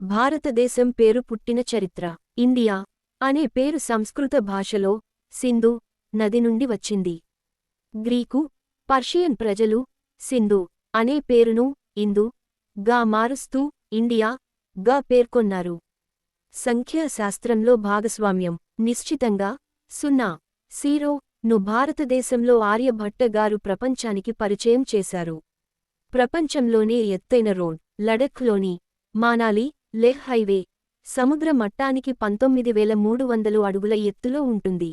భారతదేశం పేరు పుట్టిన చరిత్ర. ఇండియా అనే పేరు సంస్కృత భాషలో సింధు నది నుండి వచ్చింది. గ్రీకు, పర్షియన్ ప్రజలు సింధు అనే పేరును ఇందు గా మారుస్తూ ఇండియా గా పేర్కొన్నారు. సంఖ్యాశాస్త్రంలో భాగస్వామ్యం నిశ్చితంగా 0 ను భారతదేశంలో ఆర్యభట్ట గారు ప్రపంచానికి పరిచయం చేశారు. ప్రపంచంలోనే ఎత్తైన రోడ్ లడఖ్లోని మానాలి లెహ్ హైవే సముద్ర మట్టానికి 19,300 అడుగుల ఎత్తులో ఉంటుంది.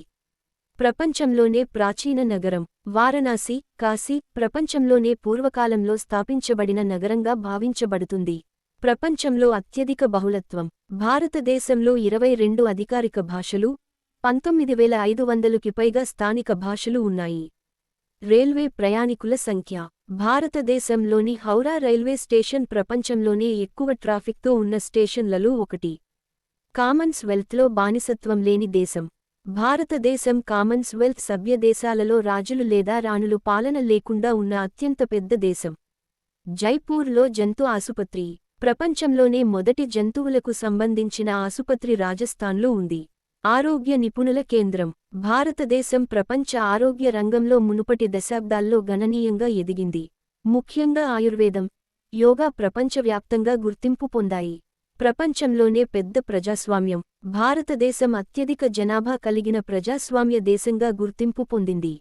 ప్రపంచంలోనే ప్రాచీన నగరం వారణాసి కాశీ ప్రపంచంలోనే పూర్వకాలంలో స్థాపించబడిన నగరంగా భావించబడుతుంది. ప్రపంచంలో అత్యధిక బహుళత్వం భారతదేశంలో 22 అధికారిక భాషలు 19,500కి పైగా స్థానిక భాషలు ఉన్నాయి. రైల్వే ప్రయాణికుల సంఖ్య భారతదేశంలోని హౌరా రైల్వే స్టేషన్ ప్రపంచంలోనే ఎక్కువ ట్రాఫిక్తో ఉన్న స్టేషన్లలో ఒకటి. కామన్స్వెల్త్లో బానిసత్వం లేని దేశం భారతదేశం కామన్స్వెల్త్ సభ్య దేశాలలో రాజులు లేదా రాణులు పాలన లేకుండా ఉన్న అత్యంత పెద్ద దేశం. జైపూర్లో జంతు ఆసుపత్రి ప్రపంచంలోనే మొదటి జంతువులకు సంబంధించిన ఆసుపత్రి రాజస్థాన్లో ఉంది. ఆరోగ్య నిపుణుల కేంద్రం భారతదేశం ప్రపంచ ఆరోగ్య రంగంలో మునుపటి దశాబ్దాల్లో గణనీయంగా ఎదిగింది. ముఖ్యంగా ఆయుర్వేదం, యోగా ప్రపంచవ్యాప్తంగా గుర్తింపు పొందాయి. ప్రపంచంలోనే పెద్ద ప్రజాస్వామ్యం భారతదేశం అత్యధిక జనాభా కలిగిన ప్రజాస్వామ్య దేశంగా గుర్తింపు పొందింది.